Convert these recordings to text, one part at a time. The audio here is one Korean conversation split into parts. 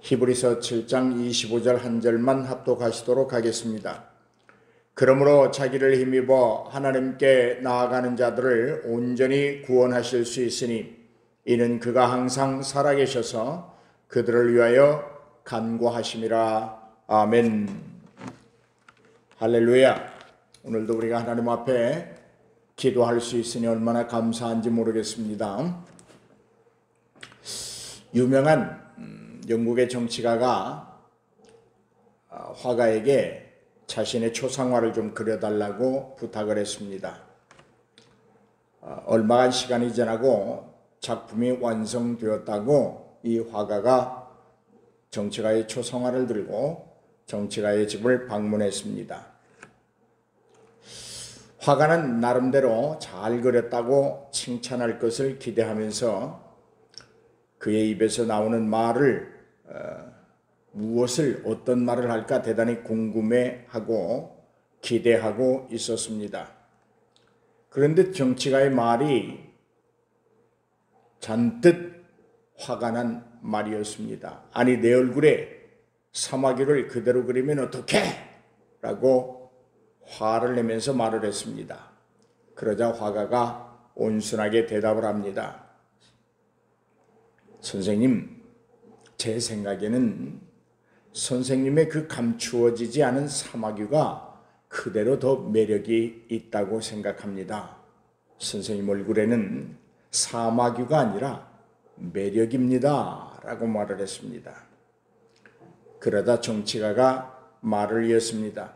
히브리서 7장 25절 한 절만 합독하시도록 하겠습니다. 그러므로 자기를 힘입어 하나님께 나아가는 자들을 온전히 구원하실 수 있으니 이는 그가 항상 살아계셔서 그들을 위하여 간구하심이라. 아멘. 할렐루야. 오늘도 우리가 하나님 앞에 기도할 수 있으니 얼마나 감사한지 모르겠습니다. 유명한 영국의 정치가가 화가에게 자신의 초상화를 좀 그려달라고 부탁을 했습니다. 얼마 시간이 지나고 작품이 완성되었다고 이 화가가 정치가의 초상화를 들고 정치가의 집을 방문했습니다. 화가는 나름대로 잘 그렸다고 칭찬할 것을 기대하면서 그의 입에서 나오는 말을 무엇을 어떤 말을 할까 대단히 궁금해하고 기대하고 있었습니다. 그런데 정치가의 말이 잔뜩 화가 난 말이었습니다. 아니, 내 얼굴에 사마귀를 그대로 그리면 어떡해? 라고 화를 내면서 말을 했습니다. 그러자 화가가 온순하게 대답을 합니다. 선생님, 제 생각에는 선생님의 그 감추어지지 않은 사마귀가 그대로 더 매력이 있다고 생각합니다. 선생님 얼굴에는 사마귀가 아니라 매력입니다. 라고 말을 했습니다. 그러다 정치가가 말을 이었습니다.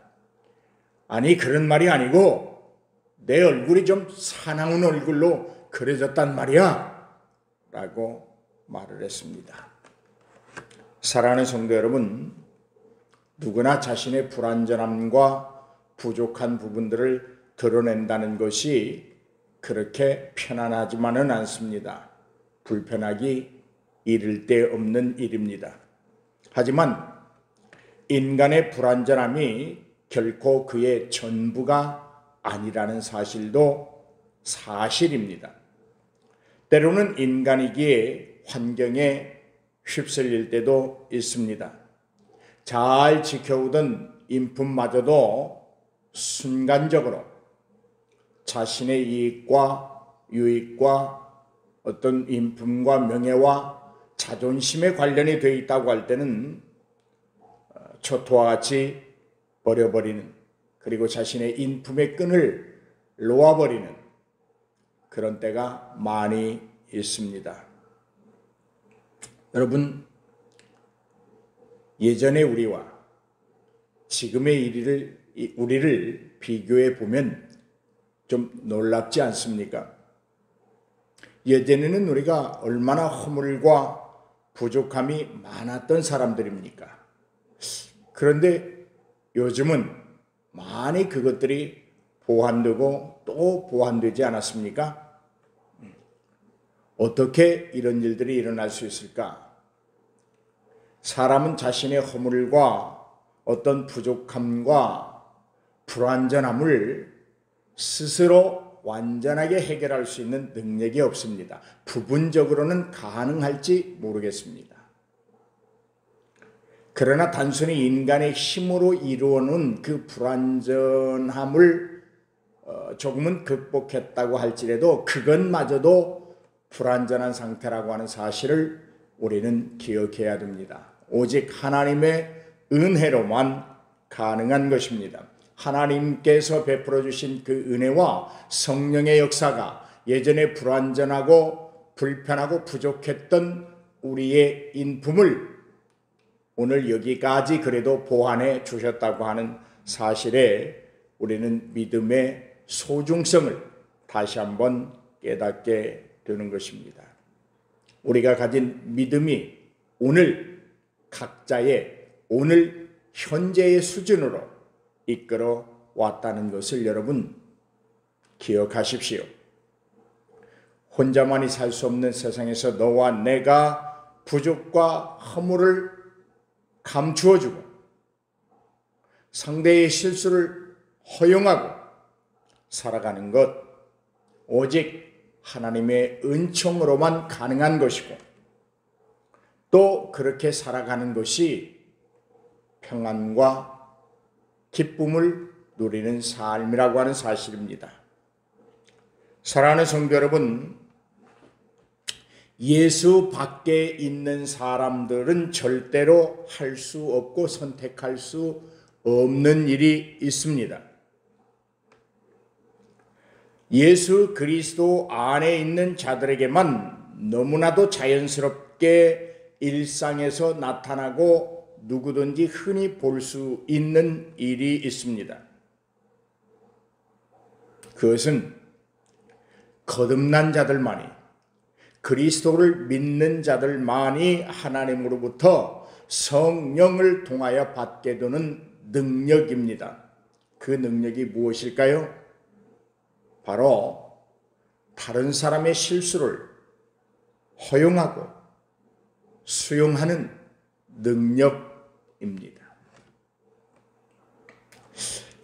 아니, 그런 말이 아니고 내 얼굴이 좀 사나운 얼굴로 그려졌단 말이야. 라고 말을 했습니다. 사랑하는 성도 여러분, 누구나 자신의 불완전함과 부족한 부분들을 드러낸다는 것이 그렇게 편안하지만은 않습니다. 불편하기 이를 데 없는 일입니다. 하지만 인간의 불완전함이 결코 그의 전부가 아니라는 사실도 사실입니다. 때로는 인간이기에 환경에 휩쓸릴 때도 있습니다. 잘 지켜오던 인품마저도 순간적으로 자신의 이익과 유익과 어떤 인품과 명예와 자존심에 관련이 되어 있다고 할 때는 초토화 같이 버려버리는, 그리고 자신의 인품의 끈을 놓아버리는 그런 때가 많이 있습니다. 여러분, 예전의 우리와 지금의 우리를 비교해 보면 좀 놀랍지 않습니까? 예전에는 우리가 얼마나 허물과 부족함이 많았던 사람들입니까? 그런데 요즘은 많이 그것들이 보완되고 또 보완되지 않았습니까? 어떻게 이런 일들이 일어날 수 있을까? 사람은 자신의 허물과 어떤 부족함과 불완전함을 스스로 완전하게 해결할 수 있는 능력이 없습니다. 부분적으로는 가능할지 모르겠습니다. 그러나 단순히 인간의 힘으로 이루어놓은 그 불완전함을 조금은 극복했다고 할지라도 그것마저도 불완전한 상태라고 하는 사실을 우리는 기억해야 됩니다. 오직 하나님의 은혜로만 가능한 것입니다. 하나님께서 베풀어 주신 그 은혜와 성령의 역사가 예전에 불완전하고 불편하고 부족했던 우리의 인품을 오늘 여기까지 그래도 보완해 주셨다고 하는 사실에 우리는 믿음의 소중성을 다시 한번 깨닫게 되는 것입니다. 우리가 가진 믿음이 오늘 각자의 오늘 현재의 수준으로 이끌어 왔다는 것을 여러분 기억하십시오. 혼자만이 살 수 없는 세상에서 너와 내가 부족과 허물을 감추어주고 상대의 실수를 허용하고 살아가는 것 오직 하나님의 은총으로만 가능한 것이고 또 그렇게 살아가는 것이 평안과 기쁨을 누리는 삶이라고 하는 사실입니다. 사랑하는 성도 여러분, 예수 밖에 있는 사람들은 절대로 할 수 없고 선택할 수 없는 일이 있습니다. 예수 그리스도 안에 있는 자들에게만 너무나도 자연스럽게 일상에서 나타나고 누구든지 흔히 볼 수 있는 일이 있습니다. 그것은 거듭난 자들만이, 그리스도를 믿는 자들만이 하나님으로부터 성령을 통하여 받게 되는 능력입니다. 그 능력이 무엇일까요? 바로 다른 사람의 실수를 허용하고 수용하는 능력입니다.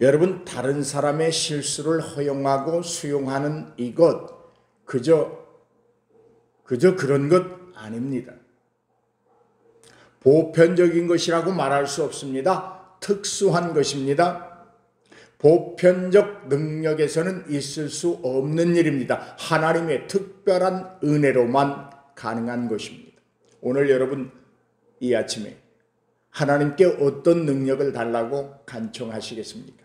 여러분, 다른 사람의 실수를 허용하고 수용하는 이것 그저 그런 것 아닙니다. 보편적인 것이라고 말할 수 없습니다. 특수한 것입니다. 보편적 능력에서는 있을 수 없는 일입니다. 하나님의 특별한 은혜로만 가능한 것입니다. 오늘 여러분 이 아침에 하나님께 어떤 능력을 달라고 간청하시겠습니까?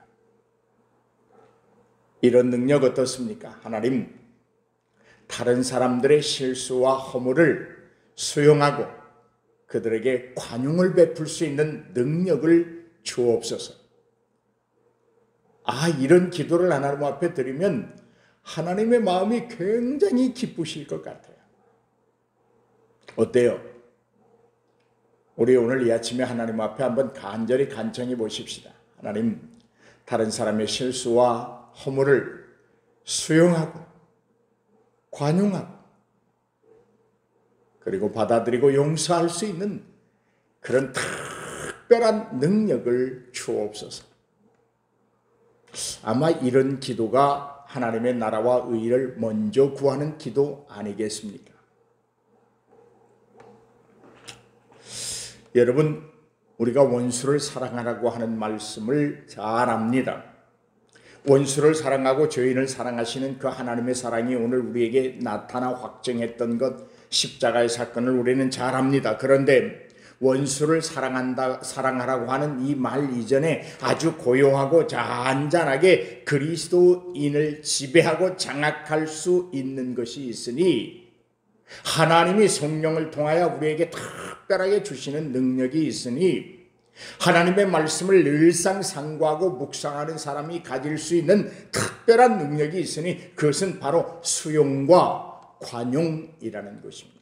이런 능력 어떻습니까? 하나님, 다른 사람들의 실수와 허물을 수용하고 그들에게 관용을 베풀 수 있는 능력을 주옵소서. 이런 기도를 하나님 앞에 드리면 하나님의 마음이 굉장히 기쁘실 것 같아요. 어때요? 우리 오늘 이 아침에 하나님 앞에 한번 간절히 간청해 보십시다. 하나님, 다른 사람의 실수와 허물을 수용하고 관용하고 그리고 받아들이고 용서할 수 있는 그런 특별한 능력을 주옵소서. 아마 이런 기도가 하나님의 나라와 의를 먼저 구하는 기도 아니겠습니까? 여러분, 우리가 원수를 사랑하라고 하는 말씀을 잘 압니다. 원수를 사랑하고 죄인을 사랑하시는 그 하나님의 사랑이 오늘 우리에게 나타나 확증했던 것, 십자가의 사건을 우리는 잘 압니다. 그런데 원수를 사랑하라고 하는 이 말 이전에 아주 고요하고 잔잔하게 그리스도인을 지배하고 장악할 수 있는 것이 있으니, 하나님이 성령을 통하여 우리에게 특별하게 주시는 능력이 있으니, 하나님의 말씀을 늘상 상고하고 묵상하는 사람이 가질 수 있는 특별한 능력이 있으니 그것은 바로 수용과 관용이라는 것입니다.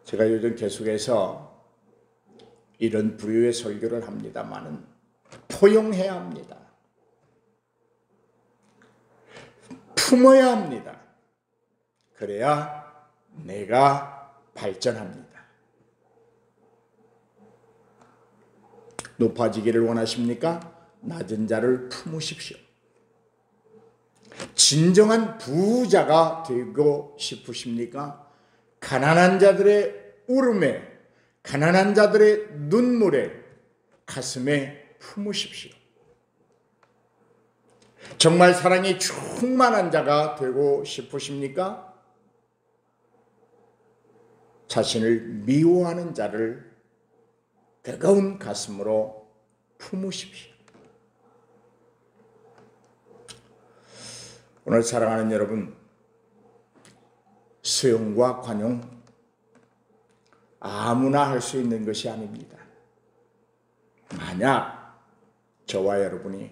제가 요즘 계속해서 이런 부류의 설교를 합니다마는 포용해야 합니다. 품어야 합니다. 그래야 내가 발전합니다. 높아지기를 원하십니까? 낮은 자를 품으십시오. 진정한 부자가 되고 싶으십니까? 가난한 자들의 울음에, 가난한 자들의 눈물에, 가슴에 품으십시오. 정말 사랑이 충만한 자가 되고 싶으십니까? 자신을 미워하는 자를 뜨거운 가슴으로 품으십시오. 오늘 사랑하는 여러분, 수용과 관용 아무나 할 수 있는 것이 아닙니다. 만약 저와 여러분이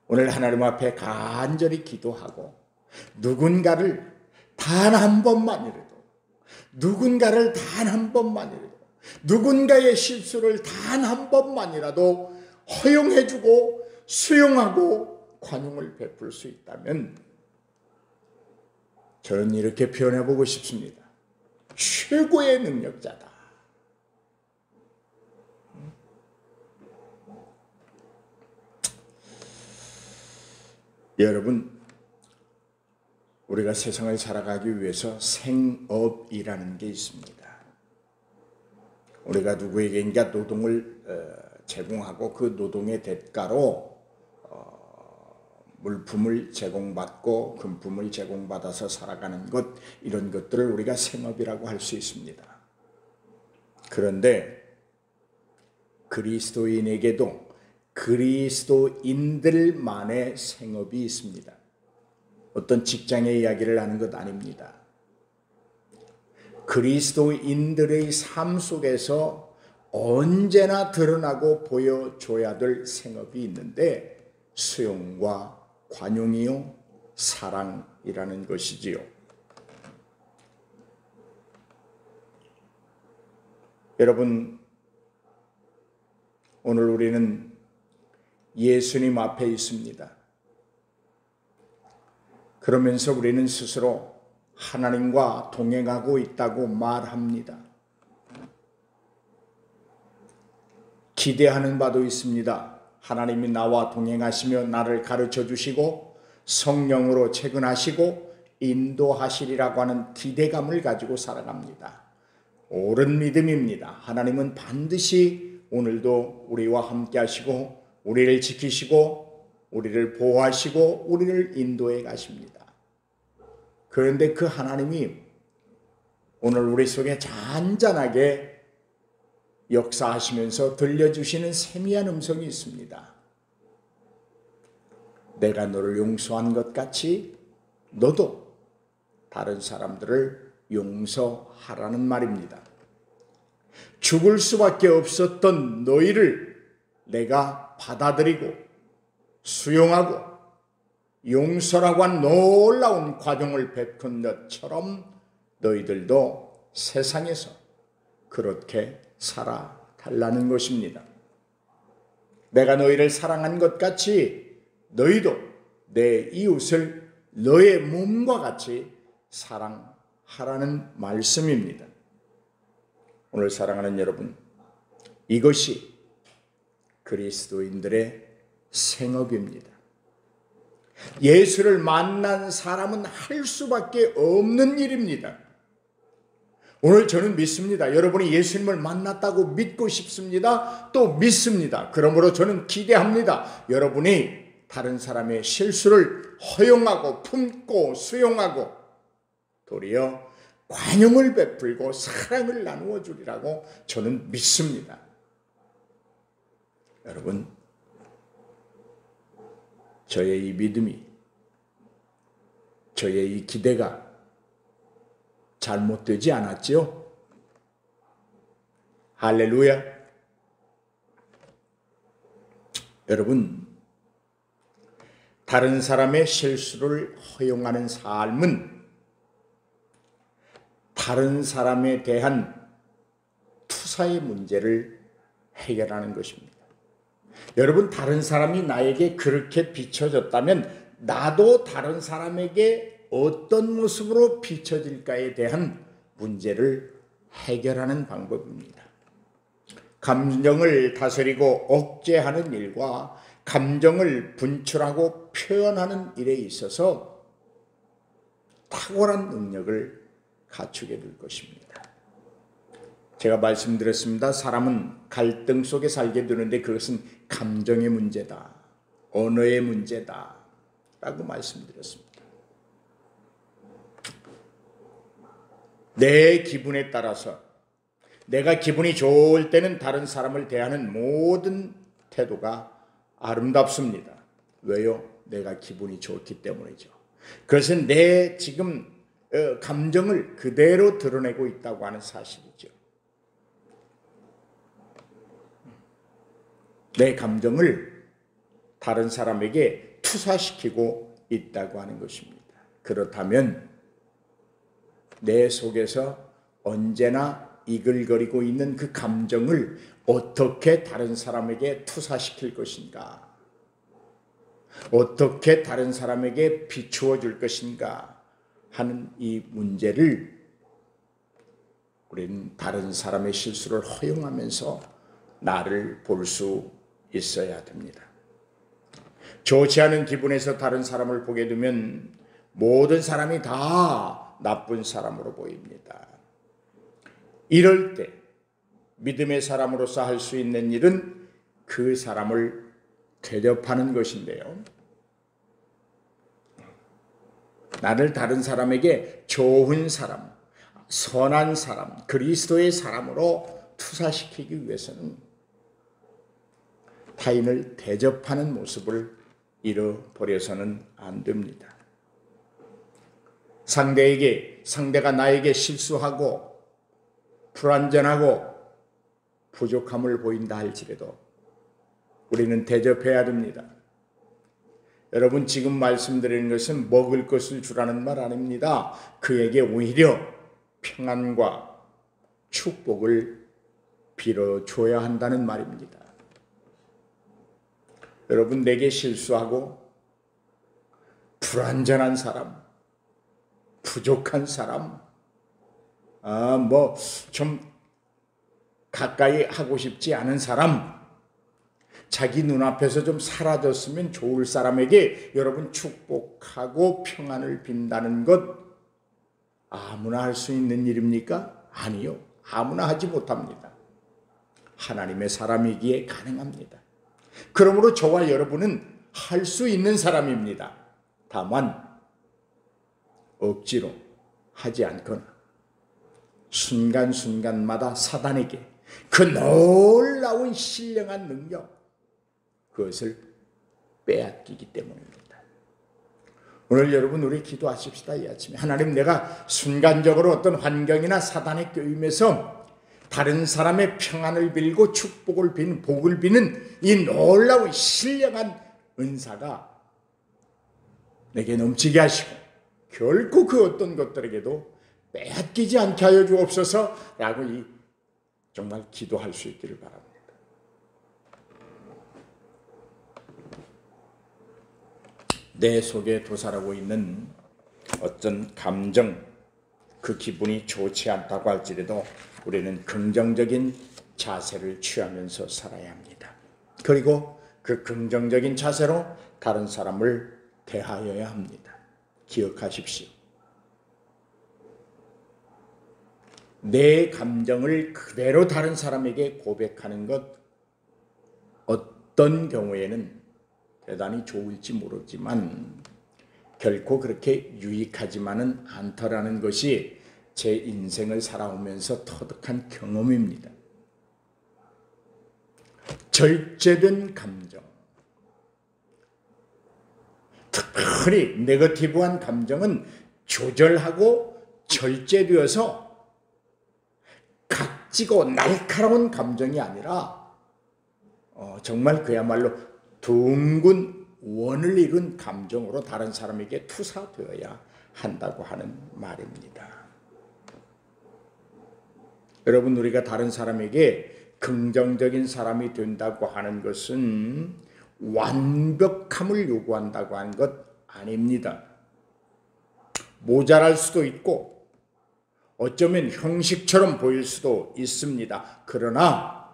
오늘 하나님 앞에 간절히 기도하고 누군가를 단 한 번만이라도, 누군가를 단 한 번만이라도, 누군가의 실수를 단 한 번만이라도 허용해주고 수용하고 관용을 베풀 수 있다면 저는 이렇게 표현해보고 싶습니다. 최고의 능력자다. 여러분, 우리가 세상을 살아가기 위해서 생업이라는 게 있습니다. 우리가 누구에게인가 노동을 제공하고 그 노동의 대가로 물품을 제공받고 금품을 제공받아서 살아가는 것, 이런 것들을 우리가 생업이라고 할 수 있습니다. 그런데 그리스도인에게도 그리스도인들만의 생업이 있습니다. 어떤 직장의 이야기를 하는 것 아닙니다. 그리스도인들의 삶 속에서 언제나 드러나고 보여줘야 될 생업이 있는데 수용과 관용이요, 사랑이라는 것이지요. 여러분, 오늘 우리는 예수님 앞에 있습니다. 그러면서 우리는 스스로 하나님과 동행하고 있다고 말합니다. 기대하는 바도 있습니다. 하나님이 나와 동행하시며 나를 가르쳐 주시고 성령으로 채근하시고 인도하시리라고 하는 기대감을 가지고 살아갑니다. 옳은 믿음입니다. 하나님은 반드시 오늘도 우리와 함께 하시고 우리를 지키시고 우리를 보호하시고 우리를 인도해 가십니다. 그런데 그 하나님이 오늘 우리 속에 잔잔하게 역사하시면서 들려주시는 세미한 음성이 있습니다. 내가 너를 용서한 것 같이 너도 다른 사람들을 용서하라는 말입니다. 죽을 수밖에 없었던 너희를 내가 받아들이고 수용하고 용서라고 한 놀라운 과정을 베푼 것처럼 너희들도 세상에서 그렇게 살아달라는 것입니다. 내가 너희를 사랑한 것 같이 너희도 내 이웃을 너의 몸과 같이 사랑하라는 말씀입니다. 오늘 사랑하는 여러분, 이것이 그리스도인들의 생업입니다. 예수를 만난 사람은 할 수밖에 없는 일입니다. 오늘 저는 믿습니다. 여러분이 예수님을 만났다고 믿고 싶습니다. 또 믿습니다. 그러므로 저는 기대합니다. 여러분이 다른 사람의 실수를 허용하고 품고 수용하고 도리어 관용을 베풀고 사랑을 나누어 주리라고 저는 믿습니다. 여러분, 저의 이 믿음이, 저의 이 기대가 잘못되지 않았지요? 할렐루야. 여러분, 다른 사람의 실수를 허용하는 삶은 다른 사람에 대한 투사의 문제를 해결하는 것입니다. 여러분, 다른 사람이 나에게 그렇게 비춰졌다면 나도 다른 사람에게 어떤 모습으로 비춰질까에 대한 문제를 해결하는 방법입니다. 감정을 다스리고 억제하는 일과 감정을 분출하고 표현하는 일에 있어서 탁월한 능력을 갖추게 될 것입니다. 제가 말씀드렸습니다. 사람은 갈등 속에 살게 되는데 그것은 감정의 문제다, 언어의 문제다 라고 말씀드렸습니다. 내 기분에 따라서 내가 기분이 좋을 때는 다른 사람을 대하는 모든 태도가 아름답습니다. 왜요? 내가 기분이 좋기 때문이죠. 그것은 내 지금 감정을 그대로 드러내고 있다고 하는 사실이죠. 내 감정을 다른 사람에게 투사시키고 있다고 하는 것입니다. 그렇다면 내 속에서 언제나 이글거리고 있는 그 감정을 어떻게 다른 사람에게 투사시킬 것인가? 어떻게 다른 사람에게 비추어 줄 것인가 하는 이 문제를 우리는 다른 사람의 실수를 허용하면서 나를 볼 수 있어야 됩니다. 좋지 않은 기분에서 다른 사람을 보게 되면 모든 사람이 다 나쁜 사람으로 보입니다. 이럴 때 믿음의 사람으로서 할 수 있는 일은 그 사람을 대접하는 것인데요. 나를 다른 사람에게 좋은 사람, 선한 사람, 그리스도의 사람으로 투사시키기 위해서는 타인을 대접하는 모습을 잃어버려서는 안 됩니다. 상대가 나에게 실수하고 불완전하고 부족함을 보인다 할지라도 우리는 대접해야 됩니다. 여러분, 지금 말씀드리는 것은 먹을 것을 주라는 말 아닙니다. 그에게 오히려 평안과 축복을 빌어줘야 한다는 말입니다. 여러분, 내게 실수하고 불완전한 사람, 부족한 사람, 좀 가까이 하고 싶지 않은 사람, 자기 눈앞에서 좀 사라졌으면 좋을 사람에게 여러분 축복하고 평안을 빈다는 것 아무나 할 수 있는 일입니까? 아니요. 아무나 하지 못합니다. 하나님의 사람이기에 가능합니다. 그러므로 저와 여러분은 할 수 있는 사람입니다. 다만 억지로 하지 않거나 순간순간마다 사단에게 그 놀라운 신령한 능력, 그것을 빼앗기기 때문입니다. 오늘 여러분, 우리 기도하십시다. 이 아침에 하나님, 내가 순간적으로 어떤 환경이나 사단에 껴임에서 다른 사람의 평안을 빌고 축복을 비는, 복을 비는 이 놀라운 신령한 은사가 내게 넘치게 하시고 결코 그 어떤 것들에게도 빼앗기지 않게 하여 주옵소서라고 정말 기도할 수 있기를 바랍니다. 내 속에 도살하고 있는 어떤 감정, 그 기분이 좋지 않다고 할지라도 우리는 긍정적인 자세를 취하면서 살아야 합니다. 그리고 그 긍정적인 자세로 다른 사람을 대하여야 합니다. 기억하십시오. 내 감정을 그대로 다른 사람에게 고백하는 것, 어떤 경우에는 대단히 좋을지 모르지만 결코 그렇게 유익하지만은 않더라는 것이 제 인생을 살아오면서 터득한 경험입니다. 절제된 감정, 특별히 네거티브한 감정은 조절하고 절제되어서 각지고 날카로운 감정이 아니라 정말 그야말로 둥근 원을 이룬 감정으로 다른 사람에게 투사되어야 한다고 하는 말입니다. 여러분, 우리가 다른 사람에게 긍정적인 사람이 된다고 하는 것은 완벽함을 요구한다고 하는 것 아닙니다. 모자랄 수도 있고 어쩌면 형식처럼 보일 수도 있습니다. 그러나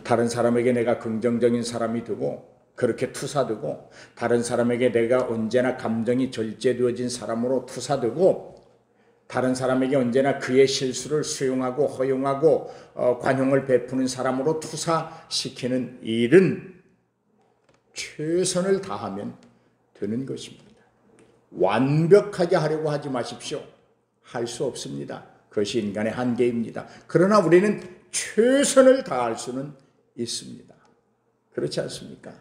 다른 사람에게 내가 긍정적인 사람이 되고 그렇게 투사되고 다른 사람에게 내가 언제나 감정이 절제되어진 사람으로 투사되고 다른 사람에게 언제나 그의 실수를 수용하고 허용하고 관용을 베푸는 사람으로 투사시키는 일은 최선을 다하면 되는 것입니다. 완벽하게 하려고 하지 마십시오. 할 수 없습니다. 그것이 인간의 한계입니다. 그러나 우리는 최선을 다할 수는 있습니다. 그렇지 않습니까?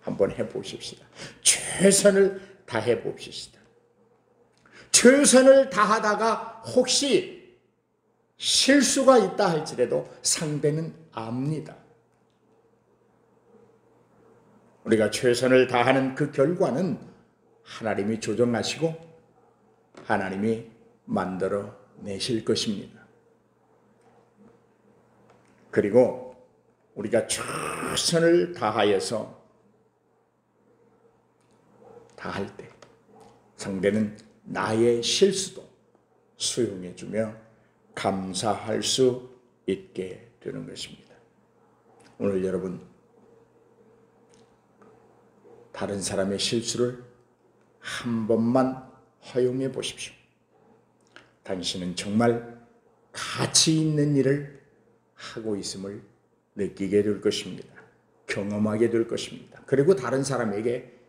한번 해보십시다. 최선을 다해 봅시다. 최선을 다하다가 혹시 실수가 있다 할지라도 상대는 압니다. 우리가 최선을 다하는 그 결과는 하나님이 조정하시고 하나님이 만들어 내실 것입니다. 그리고 우리가 최선을 다하여서 다할 때 상대는 나의 실수도 수용해주며 감사할 수 있게 되는 것입니다. 오늘 여러분, 다른 사람의 실수를 한 번만 허용해 보십시오. 당신은 정말 가치 있는 일을 하고 있음을 느끼게 될 것입니다. 경험하게 될 것입니다. 그리고 다른 사람에게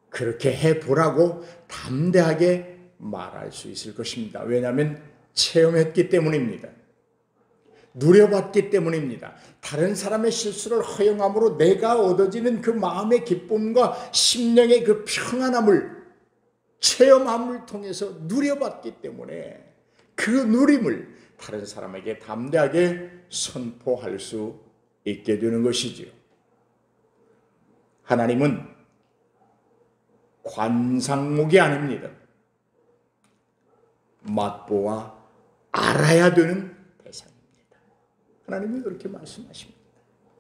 그렇게 해보라고 담대하게 말할 수 있을 것입니다. 왜냐하면 체험했기 때문입니다. 누려봤기 때문입니다. 다른 사람의 실수를 허용함으로 내가 얻어지는 그 마음의 기쁨과 심령의 그 평안함을 체험함을 통해서 누려봤기 때문에 그 누림을 다른 사람에게 담대하게 선포할 수 있게 되는 것이지요. 하나님은 관상목이 아닙니다. 맛보아 알아야 되는 대상입니다. 하나님이 그렇게 말씀하십니다.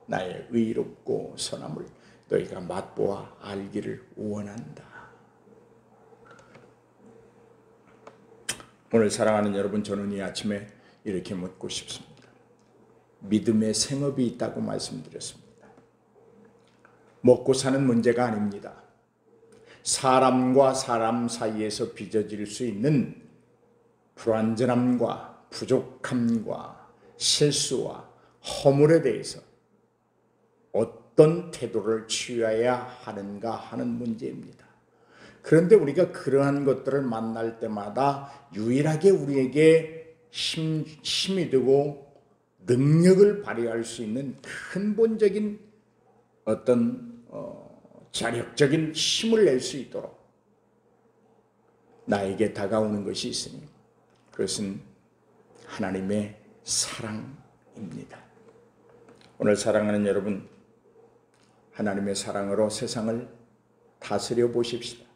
나의 의롭고 선함을 너희가 맛보아 알기를 원한다. 오늘 사랑하는 여러분, 저는 이 아침에 이렇게 묻고 싶습니다. 믿음의 생업이 있다고 말씀드렸습니다. 먹고 사는 문제가 아닙니다. 사람과 사람 사이에서 빚어질 수 있는 불완전함과 부족함과 실수와 허물에 대해서 어떤 태도를 취해야 하는가 하는 문제입니다. 그런데 우리가 그러한 것들을 만날 때마다 유일하게 우리에게 힘이 되고 능력을 발휘할 수 있는 근본적인 어떤 자력적인 힘을 낼 수 있도록 나에게 다가오는 것이 있으니 그것은 하나님의 사랑입니다. 오늘 사랑하는 여러분, 하나님의 사랑으로 세상을 다스려 보십시다.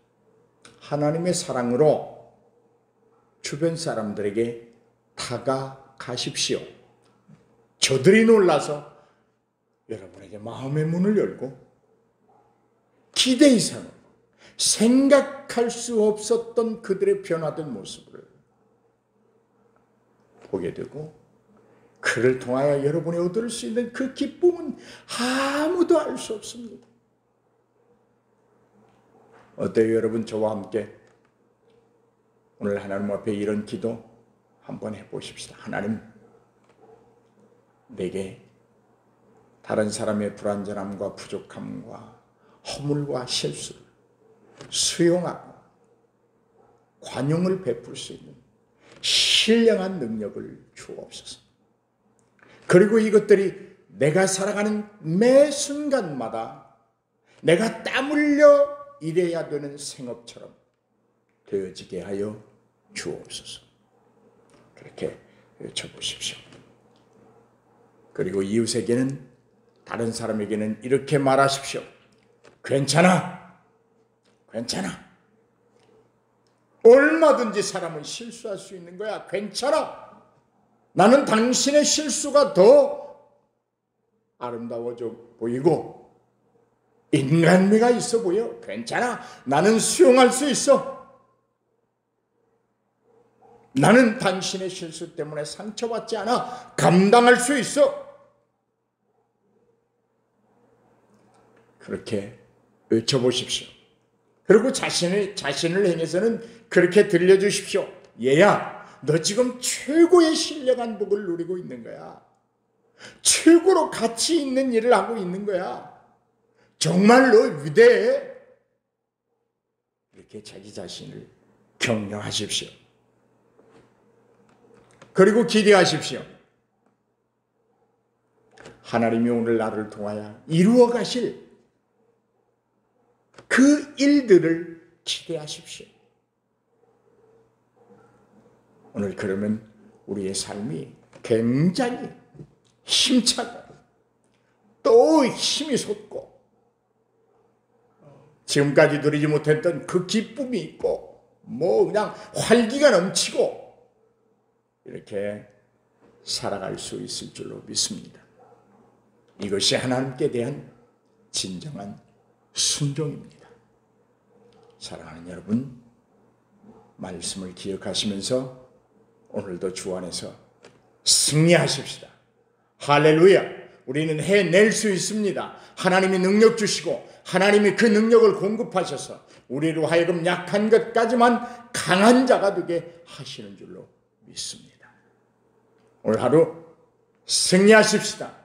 하나님의 사랑으로 주변 사람들에게 다가가십시오. 저들이 놀라서 여러분에게 마음의 문을 열고 기대 이상으로 생각할 수 없었던 그들의 변화된 모습을 보게 되고 그를 통하여 여러분이 얻을 수 있는 그 기쁨은 아무도 알 수 없습니다. 어때요 여러분? 저와 함께 오늘 하나님 앞에 이런 기도 한번 해보십시다. 하나님, 내게 다른 사람의 불완전함과 부족함과 허물과 실수를 수용하고 관용을 베풀 수 있는 신령한 능력을 주옵소서. 그리고 이것들이 내가 살아가는 매 순간마다 내가 땀 흘려 일해야 되는 생업처럼 되어지게 하여 주옵소서. 그렇게 외쳐보십시오. 그리고 이웃에게는, 다른 사람에게는 이렇게 말하십시오. 괜찮아. 괜찮아. 얼마든지 사람은 실수할 수 있는 거야. 괜찮아. 나는 당신의 실수가 더 아름다워져 보이고 인간미가 있어 보여. 괜찮아. 나는 수용할 수 있어. 나는 당신의 실수 때문에 상처받지 않아. 감당할 수 있어. 그렇게 외쳐보십시오. 그리고 자신을 향해서는 그렇게 들려주십시오. 얘야, 너 지금 최고의 신령한 복을 누리고 있는 거야. 최고로 가치 있는 일을 하고 있는 거야. 정말 너 위대해. 이렇게 자기 자신을 격려하십시오. 그리고 기대하십시오. 하나님이 오늘 나를 통하여 이루어 가실 그 일들을 기대하십시오. 오늘 그러면 우리의 삶이 굉장히 힘차고 또 힘이 솟고 지금까지 누리지 못했던 그 기쁨이 있고 그냥 활기가 넘치고 이렇게 살아갈 수 있을 줄로 믿습니다. 이것이 하나님께 대한 진정한 순종입니다. 사랑하는 여러분, 말씀을 기억하시면서 오늘도 주 안에서 승리하십시다. 할렐루야! 우리는 해낼 수 있습니다. 하나님이 능력 주시고 하나님이 그 능력을 공급하셔서 우리로 하여금 약한 것까지만 강한 자가 되게 하시는 줄로 믿습니다. 오늘 하루 승리하십시다.